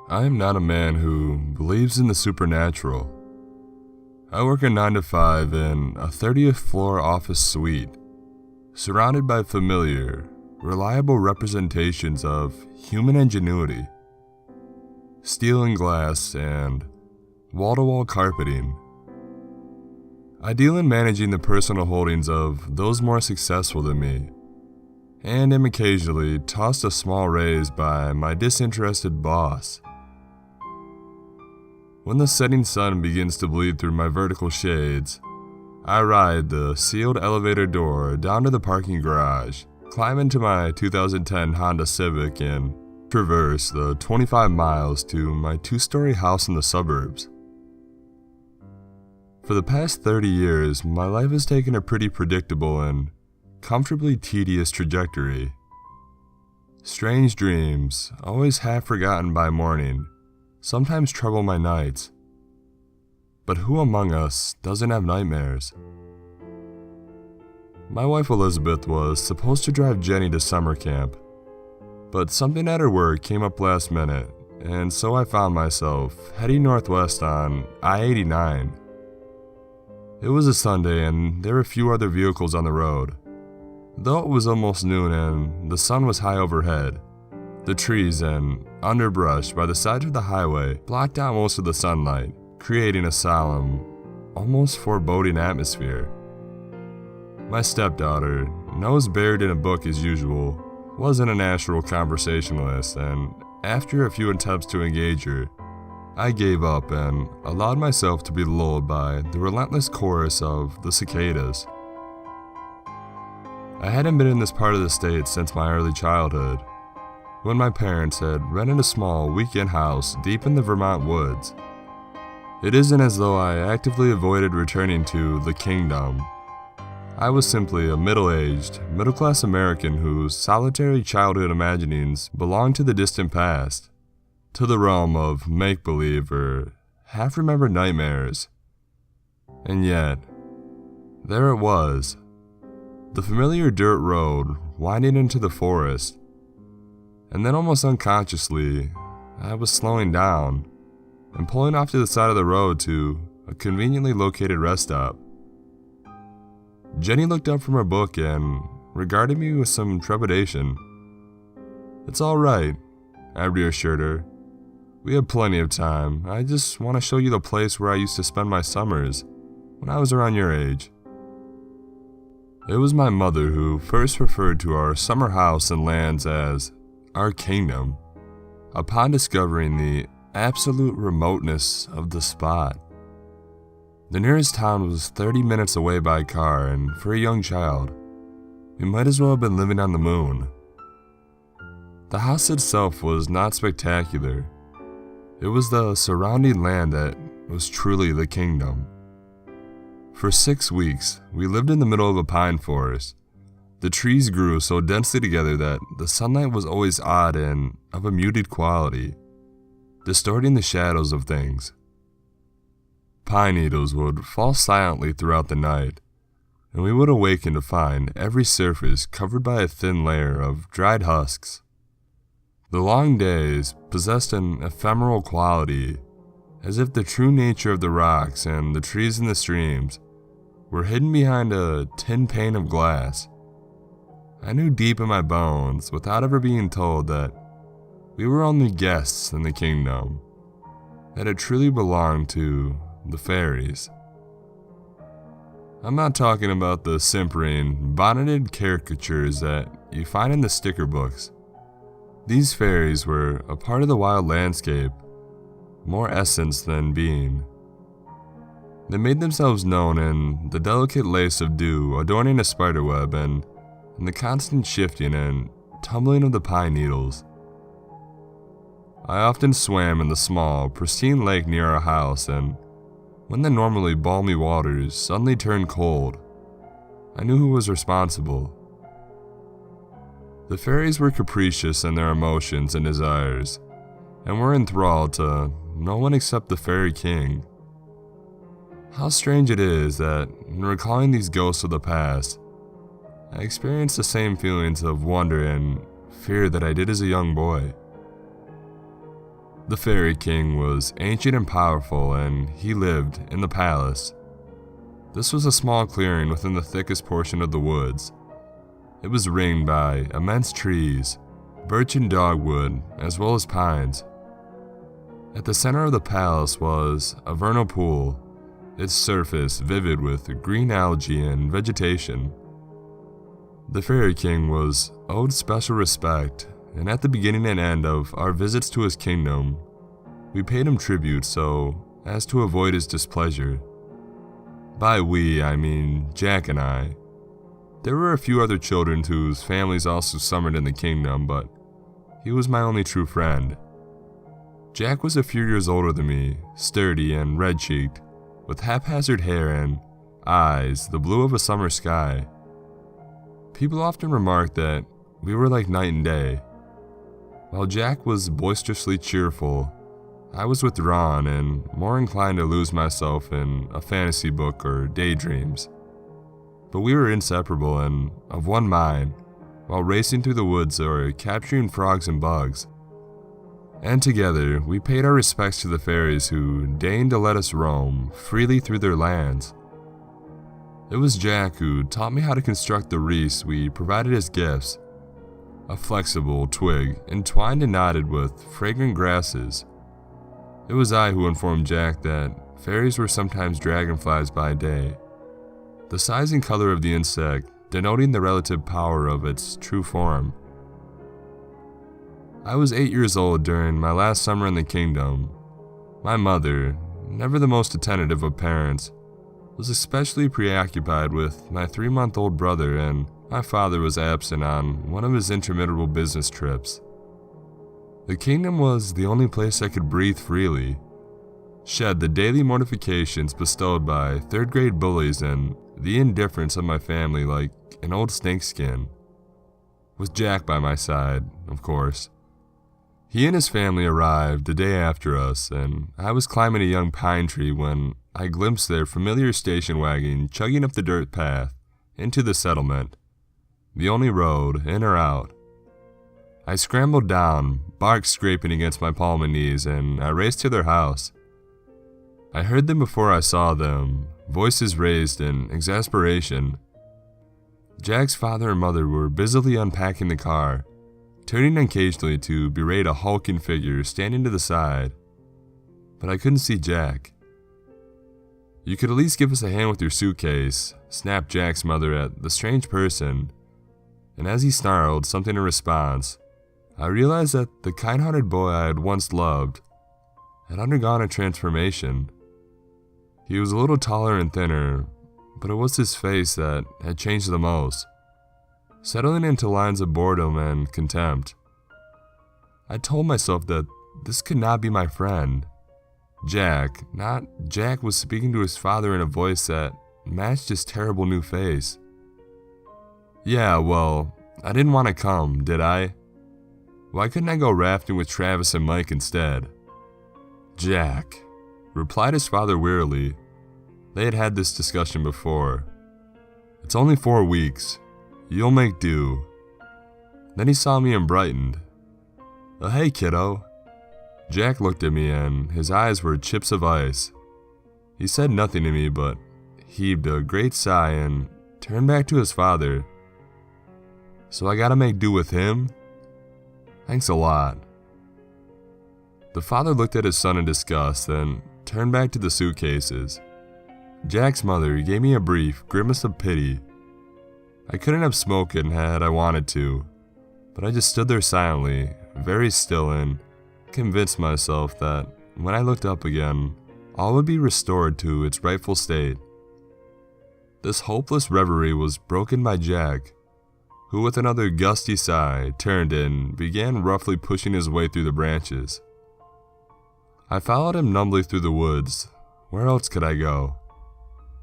I am not a man who believes in the supernatural. I work a 9 to 5 in a 30th floor office suite, surrounded by familiar, reliable representations of human ingenuity, steel and glass, and wall-to-wall carpeting. I deal in managing the personal holdings of those more successful than me, and am occasionally tossed a small raise by my disinterested boss. When the setting sun begins to bleed through my vertical shades, I ride the sealed elevator door down to the parking garage, climb into my 2010 Honda Civic, and traverse the 25 miles to my 2-story house in the suburbs. For the past 30 years, my life has taken a pretty predictable and comfortably tedious trajectory. Strange dreams, always half forgotten by morning, sometimes trouble my nights. But who among us doesn't have nightmares? My wife Elizabeth was supposed to drive Jenny to summer camp, but something at her work came up last minute, and so I found myself heading northwest on I-89. It was a Sunday and there were few other vehicles on the road. Though it was almost noon and the sun was high overhead, the trees and underbrush by the sides of the highway blocked out most of the sunlight, creating a solemn, almost foreboding atmosphere. My stepdaughter, nose buried in a book as usual, wasn't a natural conversationalist, and after a few attempts to engage her, I gave up and allowed myself to be lulled by the relentless chorus of the cicadas. I hadn't been in this part of the state since my early childhood, when my parents had rented a small weekend house deep in the Vermont woods. It isn't as though I actively avoided returning to the kingdom. I was simply a middle-aged, middle-class American whose solitary childhood imaginings belonged to the distant past, to the realm of make-believe or half-remembered nightmares. And yet, there it was, the familiar dirt road winding into the forest, and then almost unconsciously, I was slowing down and pulling off to the side of the road to a conveniently located rest stop. Jenny looked up from her book and regarded me with some trepidation. "It's all right," I reassured her. "We have plenty of time. I just want to show you the place where I used to spend my summers when I was around your age." It was my mother who first referred to our summer house and lands as our kingdom, upon discovering the absolute remoteness of the spot. The nearest town was 30 minutes away by car, and for a young child, we might as well have been living on the moon. The house itself was not spectacular. It was the surrounding land that was truly the kingdom. For 6 weeks, we lived in the middle of a pine forest. The trees grew so densely together that the sunlight was always odd and of a muted quality, distorting the shadows of things. Pine needles would fall silently throughout the night, and we would awaken to find every surface covered by a thin layer of dried husks. The long days possessed an ephemeral quality, as if the true nature of the rocks and the trees and the streams were hidden behind a tin pane of glass. I knew deep in my bones, without ever being told, that we were only guests in the kingdom, that it truly belonged to the fairies. I'm not talking about the simpering, bonneted caricatures that you find in the sticker books. These fairies were a part of the wild landscape, more essence than being. They made themselves known in the delicate lace of dew adorning a spiderweb and in the constant shifting and tumbling of the pine needles. I often swam in the small, pristine lake near our house, and when the normally balmy waters suddenly turned cold, I knew who was responsible. The fairies were capricious in their emotions and desires, and were enthralled to no one except the fairy king. How strange it is that, in recalling these ghosts of the past, I experienced the same feelings of wonder and fear that I did as a young boy. The Fairy King was ancient and powerful, and he lived in the palace. This was a small clearing within the thickest portion of the woods. It was ringed by immense trees, birch and dogwood, as well as pines. At the center of the palace was a vernal pool, its surface vivid with green algae and vegetation. The Fairy King was owed special respect, and at the beginning and end of our visits to his kingdom, we paid him tribute so as to avoid his displeasure. By we, I mean Jack and I. There were a few other children whose families also summered in the kingdom, but he was my only true friend. Jack was a few years older than me, sturdy and red-cheeked, with haphazard hair and eyes the blue of a summer sky. People often remarked that we were like night and day. While Jack was boisterously cheerful, I was withdrawn and more inclined to lose myself in a fantasy book or daydreams. But we were inseparable and of one mind while racing through the woods or capturing frogs and bugs. And together, we paid our respects to the fairies who deigned to let us roam freely through their lands. It was Jack who taught me how to construct the wreaths we provided as gifts, a flexible twig entwined and knotted with fragrant grasses. It was I who informed Jack that fairies were sometimes dragonflies by day, the size and color of the insect denoting the relative power of its true form. I was 8 years old during my last summer in the kingdom. My mother, never the most attentive of parents, was especially preoccupied with my 3-month-old brother, and my father was absent on one of his interminable business trips. The kingdom was the only place I could breathe freely, shed the daily mortifications bestowed by third-grade bullies and the indifference of my family like an old snakeskin. With Jack by my side, of course. He and his family arrived the day after us, and I was climbing a young pine tree when I glimpsed their familiar station wagon chugging up the dirt path into the settlement, the only road in or out. I scrambled down, bark scraping against my palm and knees, and I raced to their house. I heard them before I saw them, voices raised in exasperation. Jack's father and mother were busily unpacking the car, turning occasionally to berate a hulking figure standing to the side. But I couldn't see Jack. "You could at least give us a hand with your suitcase," snapped Jack's mother at the strange person, and as he snarled something in response, I realized that the kind-hearted boy I had once loved had undergone a transformation. He was a little taller and thinner, but it was his face that had changed the most, settling into lines of boredom and contempt. I told myself that this could not be my friend. Jack, not Jack, was speaking to his father in a voice that matched his terrible new face. "Yeah, well, I didn't want to come, did I? Why couldn't I go rafting with Travis and Mike instead?" "Jack," replied his father wearily. They had had this discussion before. "It's only 4 weeks. You'll make do." Then he saw me and brightened. "Hey, kiddo." Jack looked at me and his eyes were chips of ice. He said nothing to me but heaved a great sigh and turned back to his father. "So I gotta make do with him? Thanks a lot." The father looked at his son in disgust, then turned back to the suitcases. Jack's mother gave me a brief grimace of pity. I couldn't have spoken had I wanted to, but I just stood there silently, very still, and convinced myself that when I looked up again, all would be restored to its rightful state. This hopeless reverie was broken by Jack, who with another gusty sigh turned and began roughly pushing his way through the branches. I followed him numbly through the woods. Where else could I go?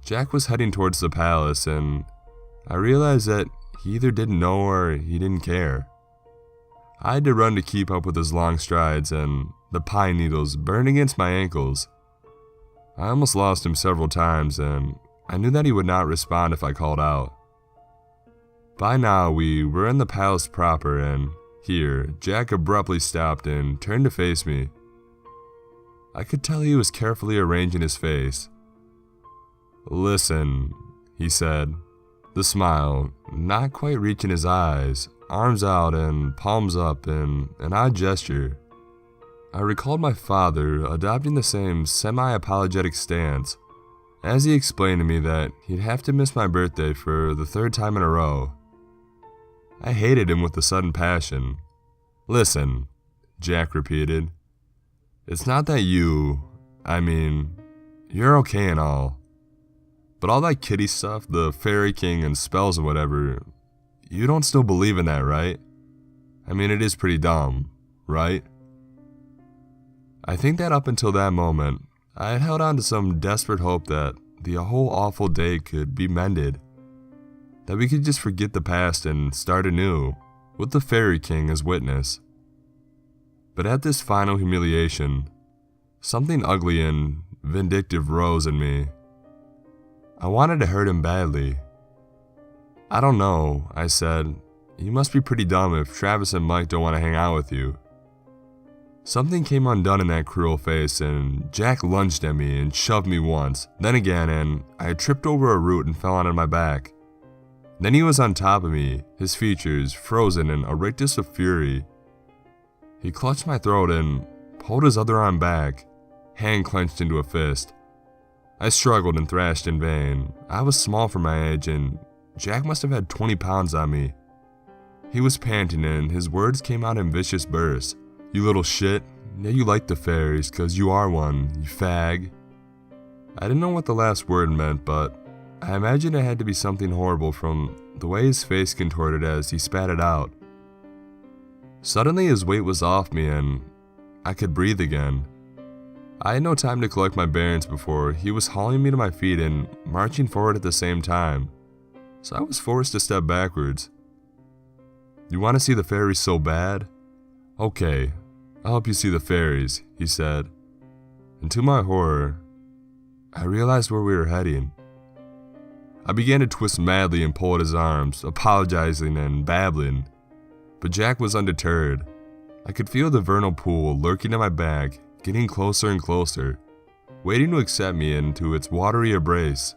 Jack was heading towards the palace, and I realized that he either didn't know or he didn't care. I had to run to keep up with his long strides, and the pine needles burned against my ankles. I almost lost him several times, and I knew that he would not respond if I called out. By now, we were in the palace proper, and here, Jack abruptly stopped and turned to face me. I could tell he was carefully arranging his face. "Listen," he said, the smile not quite reaching his eyes, arms out and palms up in an odd gesture. I recalled my father adopting the same semi-apologetic stance as he explained to me that he'd have to miss my birthday for the third time in a row. I hated him with a sudden passion. "Listen," Jack repeated. "It's not that you're okay and all. But all that kiddie stuff, the Fairy King and spells and whatever, you don't still believe in that, right? It is pretty dumb, right?" I think that up until that moment, I had held on to some desperate hope that the whole awful day could be mended. That we could just forget the past and start anew, with the Fairy King as witness. But at this final humiliation, something ugly and vindictive rose in me. I wanted to hurt him badly. "I don't know," I said. "You must be pretty dumb if Travis and Mike don't want to hang out with you." Something came undone in that cruel face, and Jack lunged at me and shoved me once, then again, and I tripped over a root and fell onto my back. Then he was on top of me, his features frozen in a rictus of fury. He clutched my throat and pulled his other arm back, hand clenched into a fist. I struggled and thrashed in vain. I was small for my age, and Jack must have had 20 pounds on me. He was panting, and his words came out in vicious bursts. "You little shit. Yeah, you like the fairies, 'cause you are one, you fag." I didn't know what the last word meant, but I imagined it had to be something horrible from the way his face contorted as he spat it out. Suddenly his weight was off me, and I could breathe again. I had no time to collect my bearings before he was hauling me to my feet and marching forward at the same time, so I was forced to step backwards. "You want to see the fairies so bad? Okay, I'll help you see the fairies," he said. And to my horror, I realized where we were heading. I began to twist madly and pull at his arms, apologizing and babbling, but Jack was undeterred. I could feel the vernal pool lurking at my back, getting closer and closer, waiting to accept me into its watery embrace.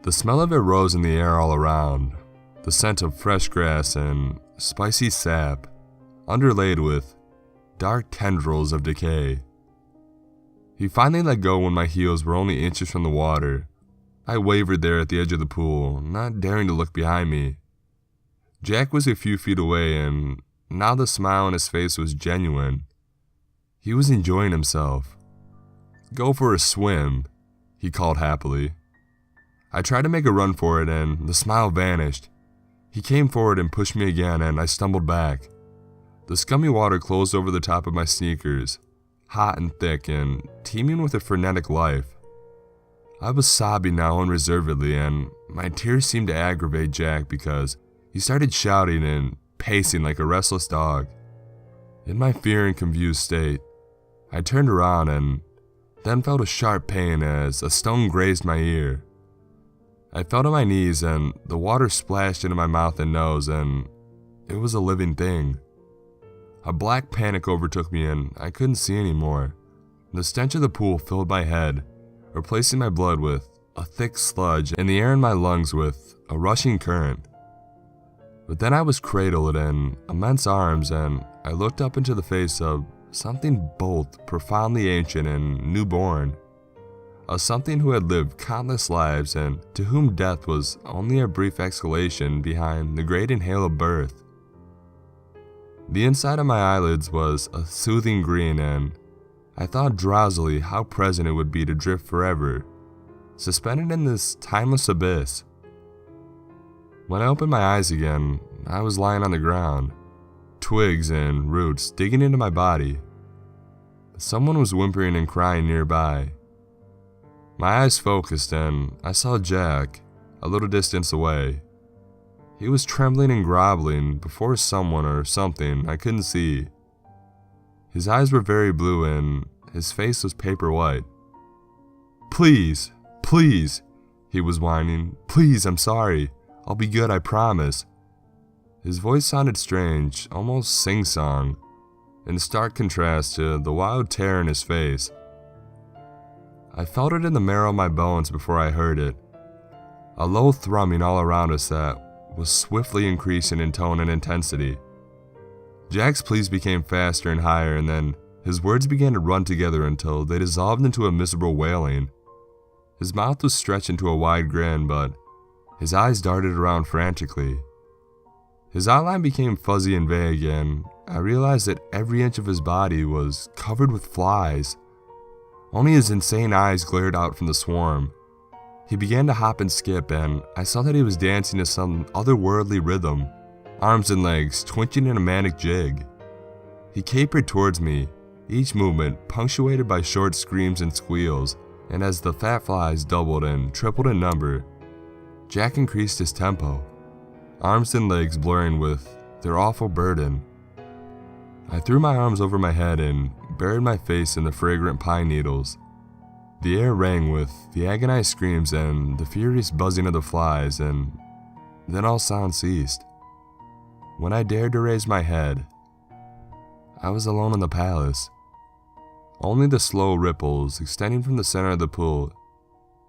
The smell of it rose in the air all around, the scent of fresh grass and spicy sap, underlaid with dark tendrils of decay. He finally let go when my heels were only inches from the water. I wavered there at the edge of the pool, not daring to look behind me. Jack was a few feet away, and now the smile on his face was genuine. He was enjoying himself. "Go for a swim," he called happily. I tried to make a run for it, and the smile vanished. He came forward and pushed me again, and I stumbled back. The scummy water closed over the top of my sneakers, hot and thick and teeming with a frenetic life. I was sobbing now unreservedly, and my tears seemed to aggravate Jack because he started shouting and pacing like a restless dog. In my fear and confused state, I turned around and then felt a sharp pain as a stone grazed my ear. I fell to my knees and the water splashed into my mouth and nose, and it was a living thing. A black panic overtook me and I couldn't see anymore. The stench of the pool filled my head, replacing my blood with a thick sludge and the air in my lungs with a rushing current. But then I was cradled in immense arms, and I looked up into the face of something both profoundly ancient and newborn, a something who had lived countless lives and to whom death was only a brief exhalation behind the great inhale of birth. The inside of my eyelids was a soothing green, and I thought drowsily how pleasant it would be to drift forever, suspended in this timeless abyss. When I opened my eyes again, I was lying on the ground, twigs and roots digging into my body. Someone was whimpering and crying nearby. My eyes focused and I saw Jack a little distance away. He was trembling and groveling before someone or something I couldn't see. His eyes were very blue and his face was paper white. "Please, please," he was whining. "Please, I'm sorry. I'll be good, I promise." His voice sounded strange, almost sing-song. in stark contrast to the wild terror in his face. I felt it in the marrow of my bones before I heard it, a low thrumming all around us that was swiftly increasing in tone and intensity. Jack's pleas became faster and higher, and then his words began to run together until they dissolved into a miserable wailing. His mouth was stretched into a wide grin, but his eyes darted around frantically. His outline became fuzzy and vague, and I realized that every inch of his body was covered with flies. Only his insane eyes glared out from the swarm. He began to hop and skip, and I saw that he was dancing to some otherworldly rhythm, arms and legs twitching in a manic jig. He capered towards me, each movement punctuated by short screams and squeals, and as the fat flies doubled and tripled in number, Jack increased his tempo, arms and legs blurring with their awful burden. I threw my arms over my head and buried my face in the fragrant pine needles. The air rang with the agonized screams and the furious buzzing of the flies, and then all sound ceased. When I dared to raise my head, I was alone in the palace. Only the slow ripples extending from the center of the pool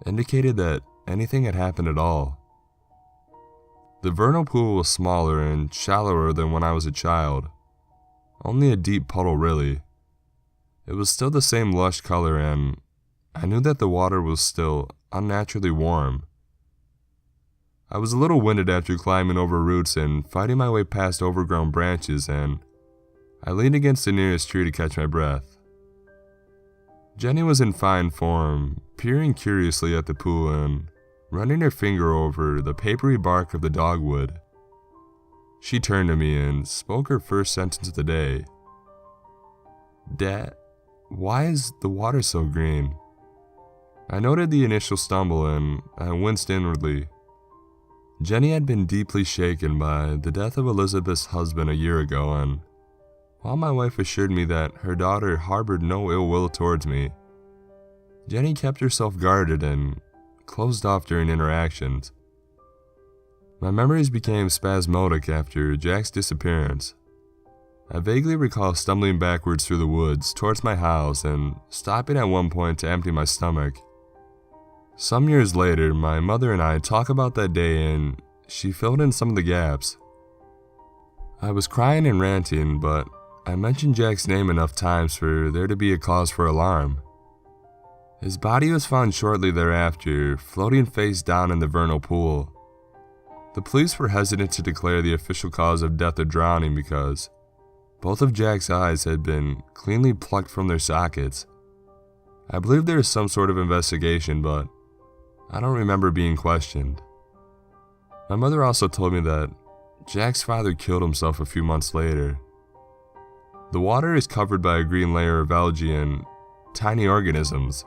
indicated that anything had happened at all. The vernal pool was smaller and shallower than when I was a child. Only a deep puddle, really. It was still the same lush color, and I knew that the water was still unnaturally warm. I was a little winded after climbing over roots and fighting my way past overgrown branches, and I leaned against the nearest tree to catch my breath. Jenny was in fine form, peering curiously at the pool and running her finger over the papery bark of the dogwood. She turned to me and spoke her first sentence of the day. "Dad, why is the water so green?" I noted the initial stumble and I winced inwardly. Jenny had been deeply shaken by the death of Elizabeth's husband a year ago, and while my wife assured me that her daughter harbored no ill will towards me, Jenny kept herself guarded and closed off during interactions. My memories became spasmodic after Jack's disappearance. I vaguely recall stumbling backwards through the woods towards my house and stopping at one point to empty my stomach. Some years later, my mother and I talk about that day, and she filled in some of the gaps. I was crying and ranting, but I mentioned Jack's name enough times for there to be a cause for alarm. His body was found shortly thereafter, floating face down in the vernal pool. The police were hesitant to declare the official cause of death a drowning because both of Jack's eyes had been cleanly plucked from their sockets. I believe there was some sort of investigation, but I don't remember being questioned. My mother also told me that Jack's father killed himself a few months later. The water is covered by a green layer of algae and tiny organisms.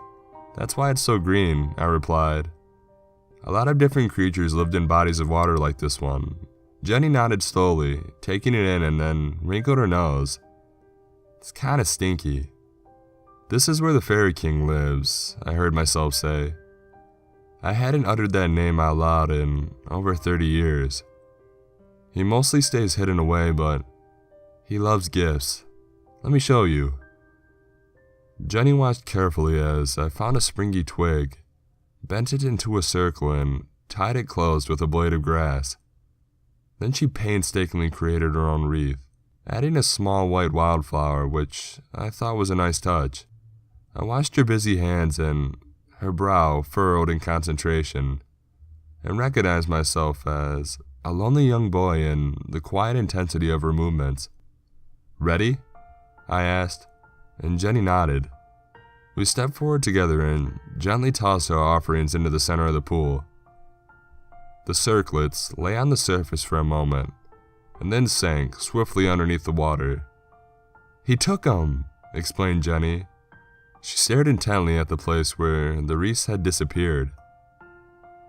That's why it's so green, I replied. A lot of different creatures lived in bodies of water like this one. Jenny nodded slowly, taking it in, and then wrinkled her nose. It's kinda stinky. This is where the Fairy King lives, I heard myself say. I hadn't uttered that name out loud in over 30 years. He mostly stays hidden away, but he loves gifts. Let me show you. Jenny watched carefully as I found a springy twig, bent it into a circle, and tied it closed with a blade of grass. Then she painstakingly created her own wreath, adding a small white wildflower, which I thought was a nice touch. I watched her busy hands and her brow furrowed in concentration, and recognized myself as a lonely young boy in the quiet intensity of her movements. "Ready?" I asked, and Jenny nodded. We stepped forward together and gently tossed our offerings into the center of the pool. The circlets lay on the surface for a moment, and then sank swiftly underneath the water. "He took 'em," explained Jenny. She stared intently at the place where the wreaths had disappeared.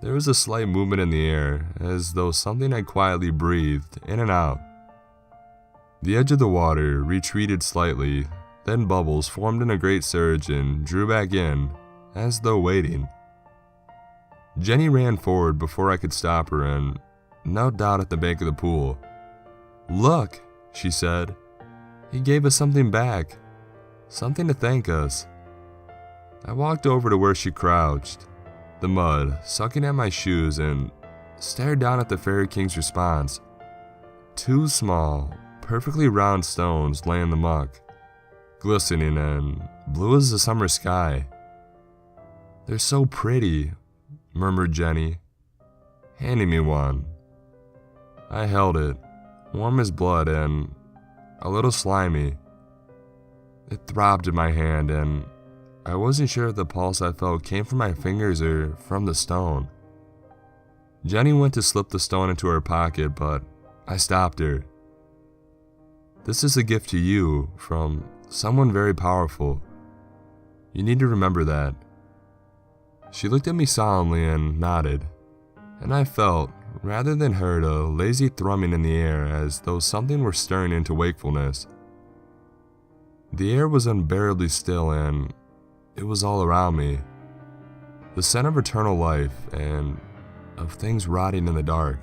There was a slight movement in the air, as though something had quietly breathed in and out. The edge of the water retreated slightly, then bubbles formed in a great surge and drew back in, as though waiting. Jenny ran forward before I could stop her and knelt down at the bank of the pool. "Look," she said. He gave us something back, something to thank us. I walked over to where she crouched, the mud sucking at my shoes, and stared down at the Fairy King's response. 2 small, perfectly round stones lay in the muck, glistening and blue as the summer sky. "They're so pretty," murmured Jenny, handing me one. I held it, warm as blood and a little slimy. It throbbed in my hand, and I wasn't sure if the pulse I felt came from my fingers or from the stone. Jenny went to slip the stone into her pocket, but I stopped her. "This is a gift to you from someone very powerful. You need to remember that." She looked at me solemnly and nodded, and I felt, rather than heard, a lazy thrumming in the air as though something were stirring into wakefulness. The air was unbearably still, and it was all around me. The scent of eternal life and of things rotting in the dark.